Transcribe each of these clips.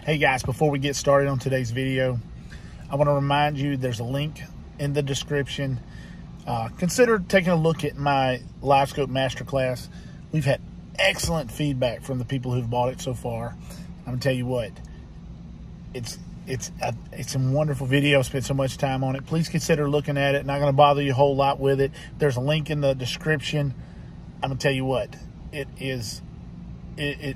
Hey guys, before we get started on today's video, I want to remind you there's a link in the description. Consider taking a look at my Livescope Masterclass. We've had excellent feedback from the people who've bought it so far. I'm gonna tell you what, it's a wonderful video. Spent so much time on it. Please consider looking at it. Not gonna bother you a whole lot with it. There's a link in the description. I'm gonna tell you what,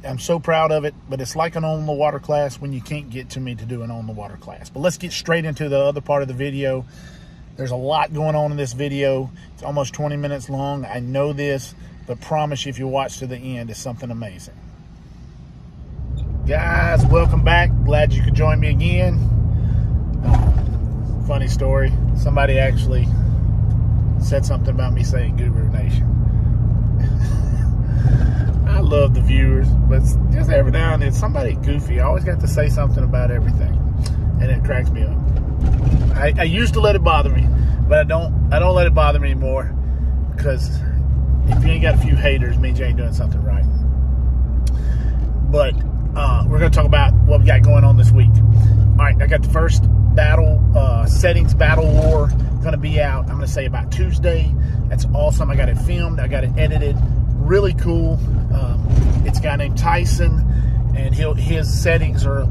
I'm so proud of it, but it's like an on-the-water class when you can't get to me to do an on-the-water class. But let's get straight into the other part of the video. There's a lot going on in this video. It's almost 20 minutes long. I know this, but promise you if you watch to the end, it's something amazing. Guys, welcome back. Glad you could join me again. Funny story. Somebody actually said something about me saying Guru Nation. I love the viewers, but just every now and then somebody goofy. I always got to say something about everything, and it cracks me up. I used to let it bother me, but I don't let it bother me anymore, because if you ain't got a few haters, it means you ain't doing something right. But we're going to talk about what we got going on this week. All right, I got the first settings battle war going to be out. I'm going to say about Tuesday. That's awesome. I got it filmed. I got it edited. Really cool. It's a guy named Tyson, and his settings are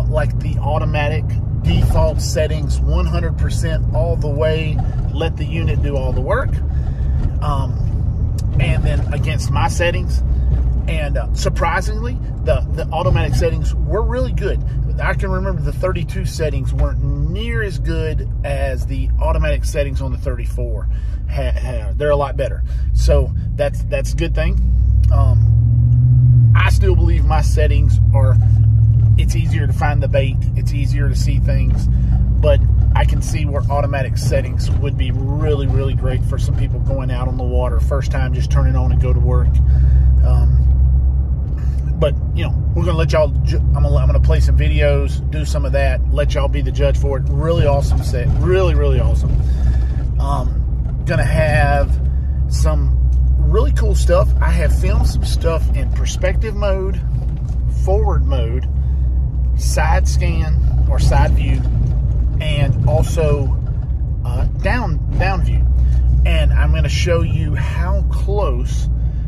like the automatic default settings, 100% all the way. Let the unit do all the work. And then against my settings, and surprisingly, the automatic settings were really good. I can remember the 32 settings weren't near as good as the automatic settings on the 34. They're a lot better. So that's a good thing. I still believe my settings it's easier to find the bait. It's easier to see things. But I can see where automatic settings would be really, really great for some people going out on the water. First time, just turn it on and go to work. But, you know, we're going to let y'all, I'm going to play some videos, do some of that, let y'all be the judge for it. Really awesome set. Really, really awesome. Going to have some really cool stuff. I have filmed some stuff in perspective mode, forward mode, side scan or side view, and also down view. And I'm going to show you how close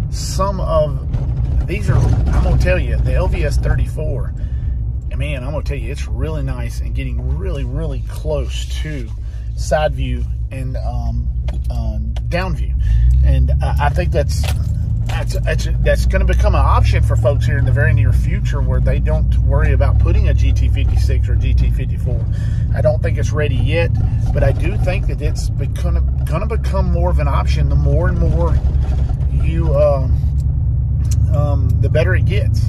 some of these are. I'm going to tell you, the LVS 34, and man, I'm going to tell you, it's really nice and getting really, really close to side view and down view. And I think that's going to become an option for folks here in the very near future, where they don't worry about putting a GT56 or GT54. I don't think it's ready yet, but I do think that it's going to become more of an option. The more and more you the better it gets.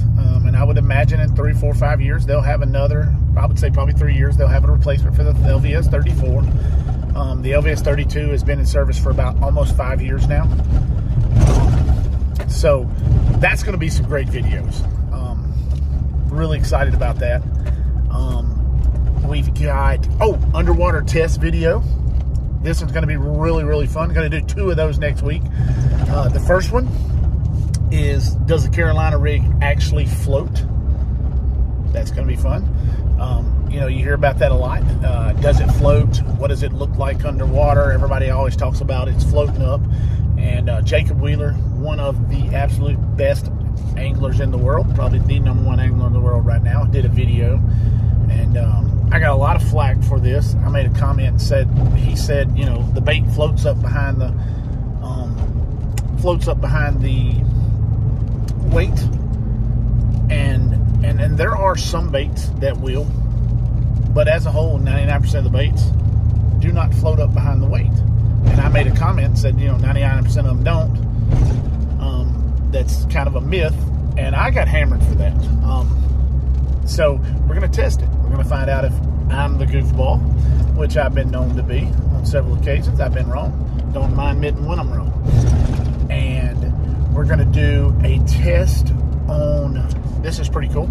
And I would imagine in 3, 4, 5 years they'll have another. I would say probably 3 years they'll have a replacement for the LVS 34. The LVS 32 has been in service for about almost 5 years now. So that's going to be some great videos. Really excited about that. We've got, underwater test video. This one's going to be really, really fun. Going to do 2 of those next week. The first one is, does the Carolina rig actually float? That's going to be fun. You know, you hear about that a lot. Does it float? What does it look like underwater? Everybody always talks about it's floating up. And Jacob Wheeler, one of the absolute best anglers in the world, probably the #1 angler in the world right now, did a video. And I got a lot of flack for this. I made a comment and he said, you know, the bait floats up behind the weight. And there are some baits that will, but as a whole, 99% of the baits do not float up behind the weight. And I made a comment and said, you know, 99% of them don't. That's kind of a myth, and I got hammered for that. So we're going to test it. We're going to find out if I'm the goofball, which I've been known to be on several occasions. I've been wrong. Don't mind admitting when I'm wrong. And we're going to do a test on, this is pretty cool,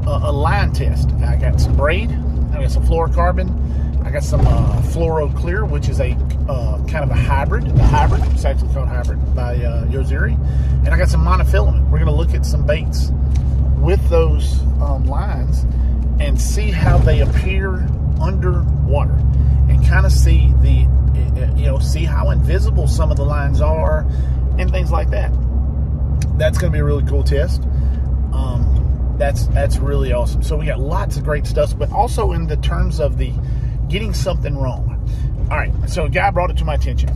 a line test. I got some braid. I got some fluorocarbon. I got some fluoro clear, which is a kind of a hybrid. It's actually called hybrid by Yoziri. And I got some monofilament. We're going to look at some baits with those lines and see how they appear underwater, and kind of see the, see how invisible some of the lines are and things like that. That's going to be a really cool test. That's really awesome. So we got lots of great stuff, but also in the terms of the getting something wrong. All right, so a guy brought it to my attention.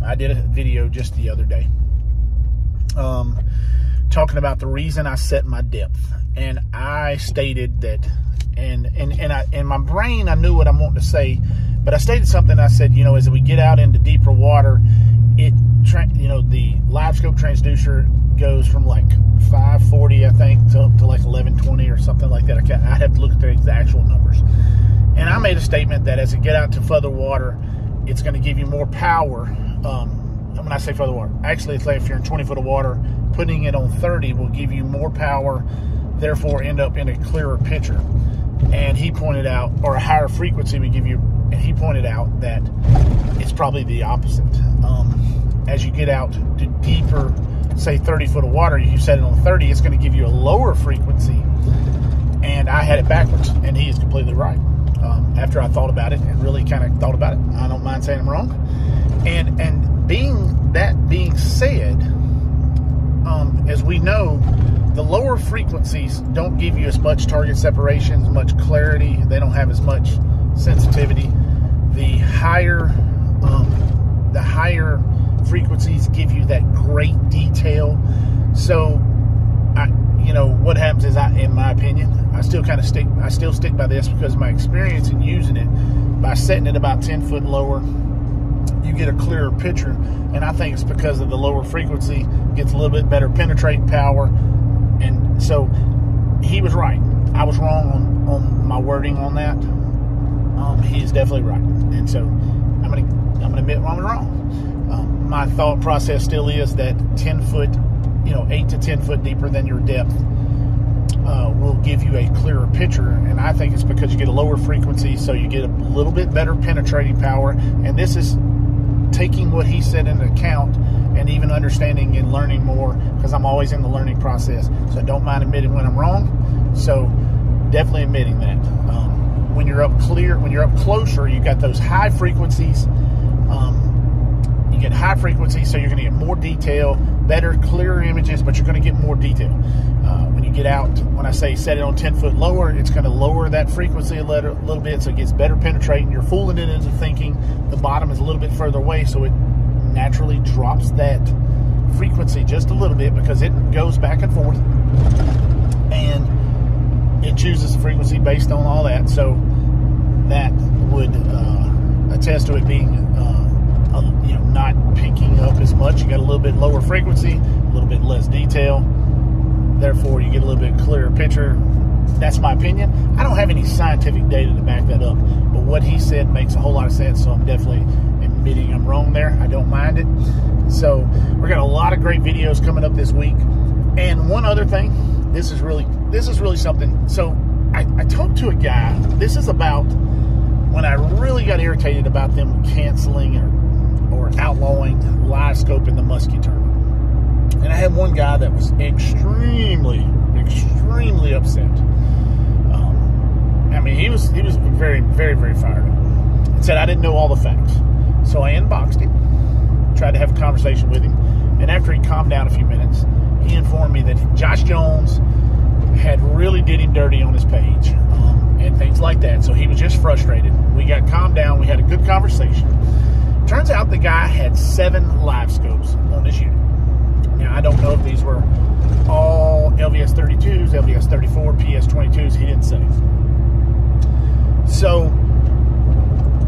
I did a video just the other day talking about the reason I set my depth, and I stated that, and in my brain I knew what I'm wanting to say, but I stated something. I said, as we get out into deeper water, the Livescope transducer goes from like 540, I think, to like 1120 or something like that. I'd have to look at the actual numbers. And I made a statement that as it get out to further water, it's going to give you more power. When I say further water, actually, it's like if you're in 20 foot of water, putting it on 30 will give you more power, therefore end up in a clearer picture. And he pointed out, or a higher frequency would give you, and he pointed out that it's probably the opposite. As you get out to deeper, say 30 foot of water, you set it on 30, it's going to give you a lower frequency. And I had it backwards, and he is completely right. After I thought about it and really kind of thought about it, I don't mind saying I'm wrong. And being said, as we know, the lower frequencies don't give you as much target separation, as much clarity. They don't have as much sensitivity. The higher frequencies give you that great detail. So, what happens is, in my opinion, I still stick by this because of my experience in using it. By setting it about 10 foot lower, you get a clearer picture, and I think it's because of the lower frequency, gets a little bit better penetrating power. And so he was right. I was wrong on my wording on that. He is definitely right, and so I'm gonna admit I was wrong. My thought process still is that 10 foot, 8 to 10 foot deeper than your depth will give you a clearer picture, and I think it's because you get a lower frequency, so you get a little bit better penetrating power. And this is taking what he said into account and even understanding and learning more, because I'm always in the learning process, so I don't mind admitting when I'm wrong. So definitely admitting that. When you're up closer, you got those high frequencies. You get high frequencies, so you're going to get more detail, better, clearer images, but you're going to get more detail. When you get out, when I say set it on 10 foot lower, it's going to lower that frequency a little bit, so it gets better penetrating. You're fooling it into thinking the bottom is a little bit further away, so it naturally drops that frequency just a little bit, because it goes back and forth, and it chooses the frequency based on all that. So that would attest to it being not picking up as much. You got a little bit lower frequency, a little bit less detail, therefore you get a little bit clearer picture. That's my opinion. I don't have any scientific data to back that up, but what he said makes a whole lot of sense, so I'm definitely admitting I'm wrong there. I don't mind it. So we're got a lot of great videos coming up this week. And one other thing, this is really something. So I talked to a guy. This is about when I really got irritated about them canceling or outlawing Livescope in the Muskie tournament. And I had one guy that was extremely upset. He was very, very, very fired up. He said I didn't know all the facts. So I inboxed him, tried to have a conversation with him, and after he calmed down a few minutes, he informed me that Josh Jones had really did him dirty on his page, and things like that. So he was just frustrated. We got calmed down. We had a good conversation. Turns out the guy had 7 Livescopes on his unit. Now, I don't know if these were all LVS 32s, LVS 34, PS 22s. He didn't say. So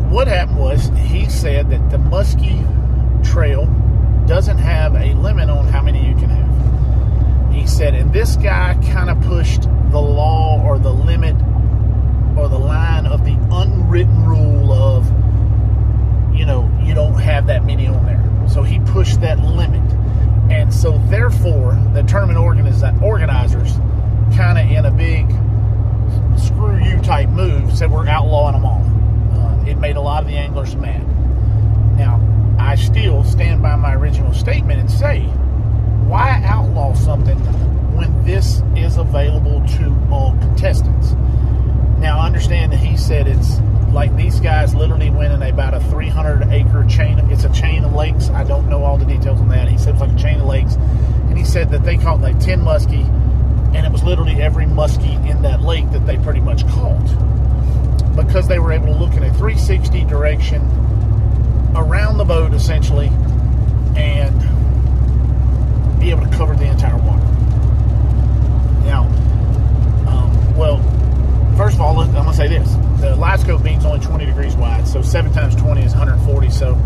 what happened was, he said that the Muskie Trail doesn't have a limit on how many you can have. He said, and this guy kind of pushed the law or the limit or the line of the unwritten rule of, you don't have that many on there. So he pushed that limit. And so therefore, the tournament organizers kind of in a big screw you type move said we're outlawing them all. It made a lot of the anglers mad. Now, I still stand by my original statement and say, why outlaw something when this is available to all contestants? said it's like these guys literally went in about a 300-acre chain. It's a chain of lakes. I don't know all the details on that. He said it was like a chain of lakes. And he said that they caught like 10 muskie, and it was literally every muskie in that lake that they pretty much caught, because they were able to look in a 360 direction around the boat, essentially, and be able to cover the entire water. Now, well, first of all, I'm going to say this. The Livescope beam's only 20 degrees wide, so 7 times 20 is 140, so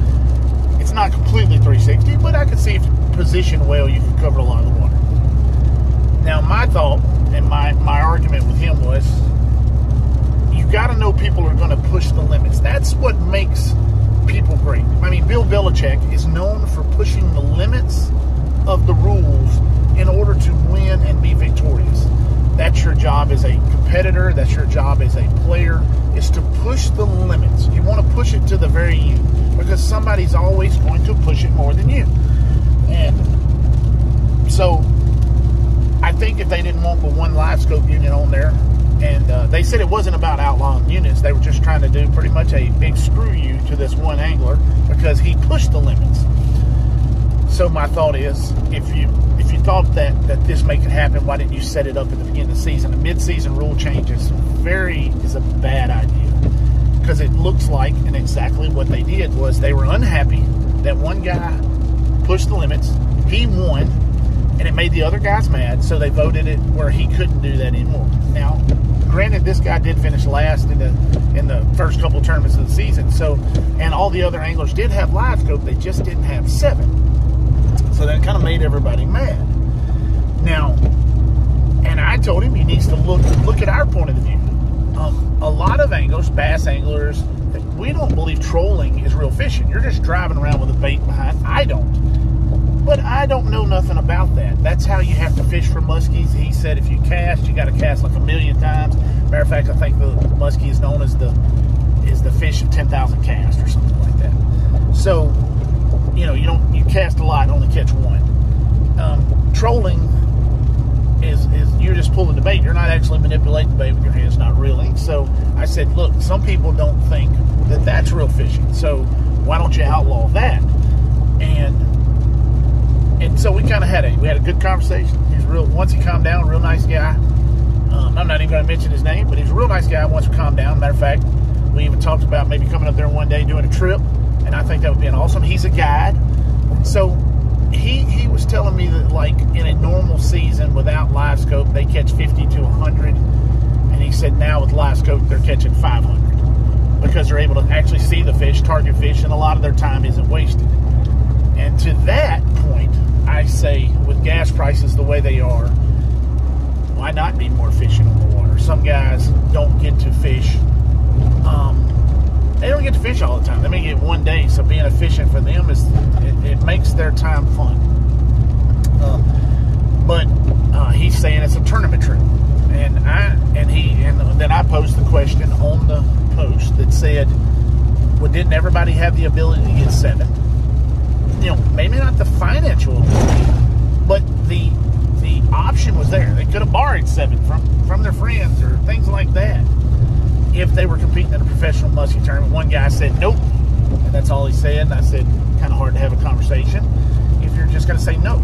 it's not completely 360, but I could see if positioned well, you could cover a lot of the water. Now, my thought and my argument with him was, you got to know people are going to push the limits. That's what makes people great. I mean, Bill Belichick is known for pushing the limits of the rules in order to win and be victorious. That's your job as a competitor. That's your job as a player, is to push the limits. You want to push it to the very end, because somebody's always going to push it more than you. And so I think if they didn't want the one Livescope unit on there, and they said it wasn't about outlawing units, they were just trying to do pretty much a big screw you to this one angler because he pushed the limits. So my thought is, if you thought that this make it happen, why didn't you set it up at the beginning of the season? A mid-season rule change is a bad idea, because it looks like, and exactly what they did was, they were unhappy that one guy pushed the limits, he won, and it made the other guys mad, so they voted it where he couldn't do that anymore. Now, granted, this guy did finish last in the first couple tournaments of the season, so, and all the other anglers did have Livescope, they just didn't have 7. So that kind of made everybody mad. Now, and I told him he needs to look at our point of view. A lot of anglers, bass anglers, we don't believe trolling is real fishing. You're just driving around with a bait behind. I don't. But I don't know nothing about that. That's how you have to fish for muskies. He said if you cast, you got to cast like 1,000,000 times. Matter of fact, I think the muskie is known as the fish of 10,000 casts or something like that. So, you know, you cast a lot, only catch one. Trolling is you're just pulling the bait. You're not actually manipulating the bait with your hands, not reeling. So I said, look, some people don't think that that's real fishing. So why don't you outlaw that? And so we kind of had a good conversation. He's once he calmed down, a real nice guy. I'm not even going to mention his name, but he's a real nice guy once we calmed down. Matter of fact, we even talked about maybe coming up there one day doing a trip, and I think that would be awesome. He's a guide. So he was telling me that, like, in a normal season without Livescope, they catch 50 to 100, and he said now with Livescope they're catching 500 because they're able to actually see the fish, target fish, and a lot of their time isn't wasted. And to that point, I say, with gas prices the way they are, why not be more efficient on the water? Some guys don't get to fish. They don't get to fish all the time. They may get one day, so being efficient for them it makes their time fun. But he's saying it's a tournament trip, and then I posed the question on the post that said, well, didn't everybody have the ability to get 7? You know, maybe not the financial ability, but the option was there. They could have borrowed 7 from their friends or things like that if they were competing in a professional muskie tournament. One guy said nope, and that's all he said. And I said, kind of hard to have a conversation if you're just going to say no.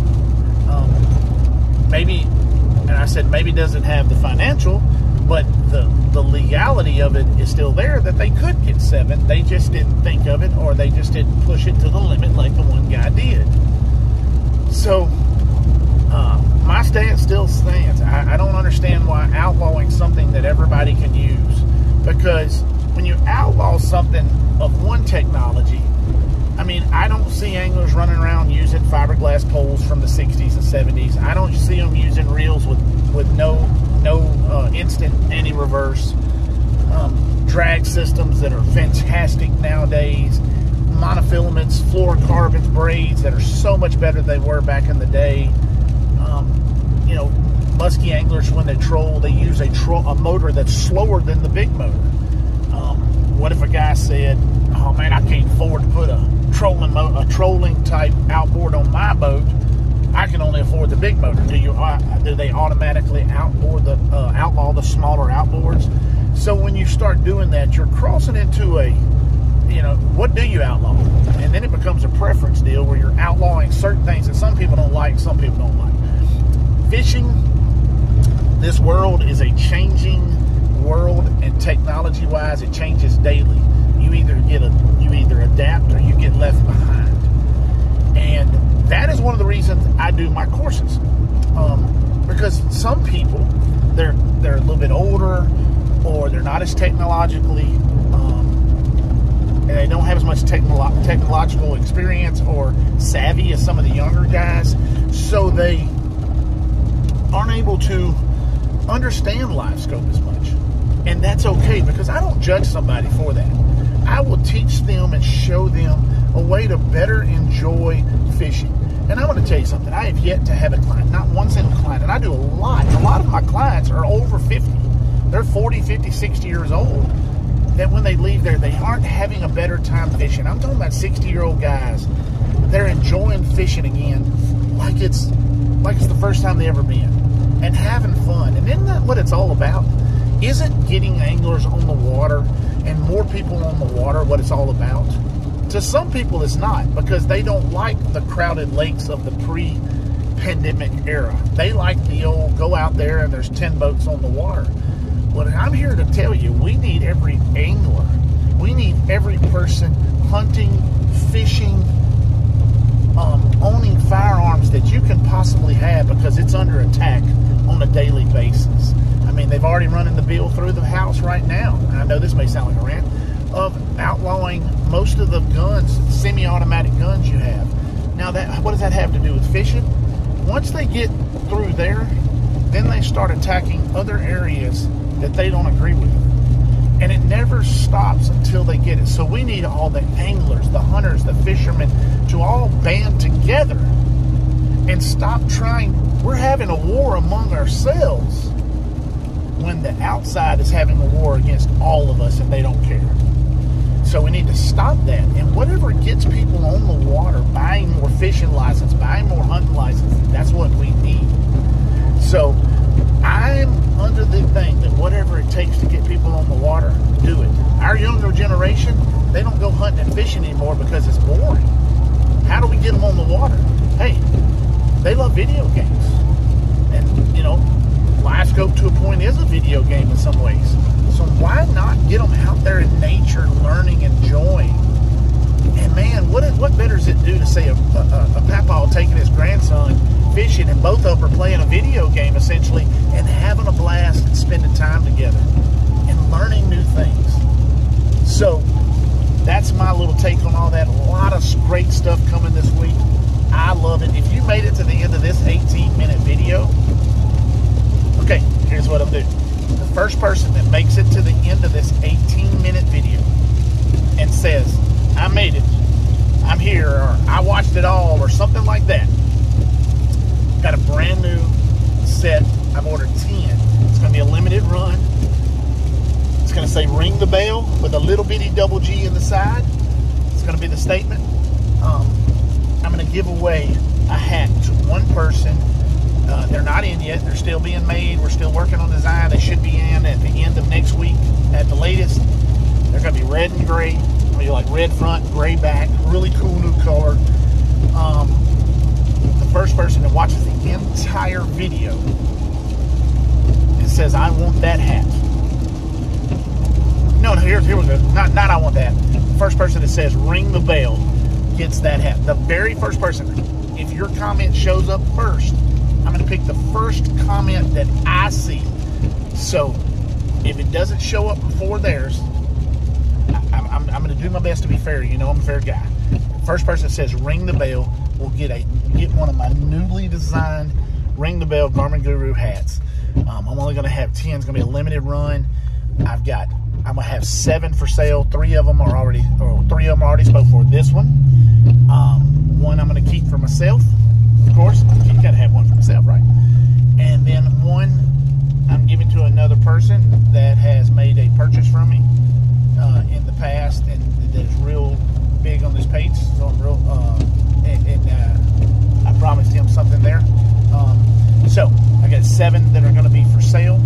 Maybe, and I said maybe doesn't have the financial, but the legality of it is still there, that they could get 7. They just didn't think of it, or they just didn't push it to the limit like the one guy did. So my stance still stands. I don't understand why outlawing something that everybody can use, because when you outlaw something of one technology, I mean, I don't see anglers running around using fiberglass poles from the 60s and 70s. I don't see them using reels with no instant anti-reverse, drag systems that are fantastic nowadays, monofilaments, fluorocarbons, braids that are so much better than they were back in the day. You know, muskie anglers, when they troll, they use a motor that's slower than the big motor. What if a guy said, oh man, I can't afford to put a trolling type outboard on my boat, I can only afford the big motor? Do they automatically outlaw the smaller outboards? So when you start doing that, you're crossing into a, you know, what do you outlaw? And then it becomes a preference deal where you're outlawing certain things that some people don't like, some people don't like. Fishing, this world is a changing world, and technology-wise, it changes daily. You either adapt or you get left behind. And that is one of the reasons I do my courses. Because some people, they're a little bit older, or they're not as technologically, and they don't have as much technological experience or savvy as some of the younger guys, so they aren't able to understand Livescope as much. And that's okay, because I don't judge somebody for that. I will teach them and show them a way to better enjoy fishing. And I want to tell you something. I have yet to have a client, not one single client, and I do a lot. A lot of my clients are over 50. They're 40, 50, 60 years old. That when they leave there, they aren't having a better time fishing. I'm talking about 60-year-old guys. They're enjoying fishing again like it's the first time they ever been, and having fun. And isn't that what it's all about? Isn't getting anglers on the water and more people on the water what it's all about? To some people, it's not, because they don't like the crowded lakes of the pre-pandemic era. They like the old, go out there and there's 10 boats on the water. Well, I'm here to tell you, we need every angler. We need every person hunting, fishing, owning firearms that you can possibly have, because it's under attack on a daily basis. I mean, they've already running the bill through the House right now, and I know this may sound like a rant, of outlawing most of the guns, semi-automatic guns you have. Now, what does that have to do with fishing? Once they get through there, then they start attacking other areas that they don't agree with. And it never stops until they get it. So we need all the anglers, the hunters, the fishermen to all band together and stop trying. We're having a war among ourselves when the outside is having a war against all of us and they don't care. So we need to stop that. And whatever gets people on the water, buying more fishing license, buying more hunting license, that's what we need. So I'm under the thing that whatever it takes to get people on the water, do it. Our younger generation, they don't go hunting and fishing anymore because it's boring. How do we get them on the water? Hey, they love video games. And, you know, Livescope to a point is a video game in some ways. So why not get them out there in nature, learning, enjoying? And man, what better does it do to say a papa taking his grandson fishing and both of them are playing a video game essentially and having a blast and spending time together and learning new things. So that's my little take on all that. A lot of great stuff coming this week. I love it. If you made it to the end of this 18-minute video, okay, here's what I'll do. The first person that makes it to the end of this 18-minute video and says, I made it, I'm here, or I watched it all, or something like that, got a brand new set. I've ordered 10. It's going to be a limited run. It's going to say ring the bell with a little bitty double G in the side. It's going to be the statement. I'm going to give away a hat to one person. They're not in yet. They're still being made. We're still working on design. They should be in at the end of next week at the latest. They're going to be red and gray. Maybe like red front, gray back. Really cool new color. The first person that watches the entire video and says, I want that hat. No, here we go. Not I want that. First person that says ring the bell gets that hat. The very first person. If your comment shows up first, I'm going to pick the first comment that I see. So if it doesn't show up before theirs, I'm going to do my best to be fair. You know I'm a fair guy. First person that says ring the bell will get one of my newly designed ring the bell Garmin Guru hats. I'm only going to have 10. It's going to be a limited run. I'm going to have 7 for sale. 3 of them are already spoke for. This one, one I'm going to keep for myself. Of course, you got to have one for myself, right? And then one I'm giving to another person that has made a purchase from me in the past, and that is real big on this page. So I'm real, I promised him something there. So I got 7 that are going to be for sale,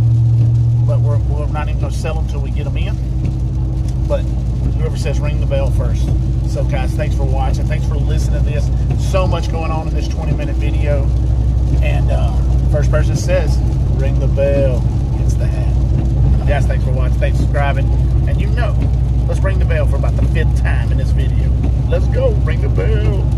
but we're not not even going to sell them until we get them in. But whoever says ring the bell first. So guys, thanks for watching. Thanks for listening to this. So much going on in this 20-minute video. And first person says ring the bell gets the hat. Guys, thanks for watching. Thanks for subscribing. And you know, let's ring the bell for about the 5th time in this video. Let's go. Ring the bell.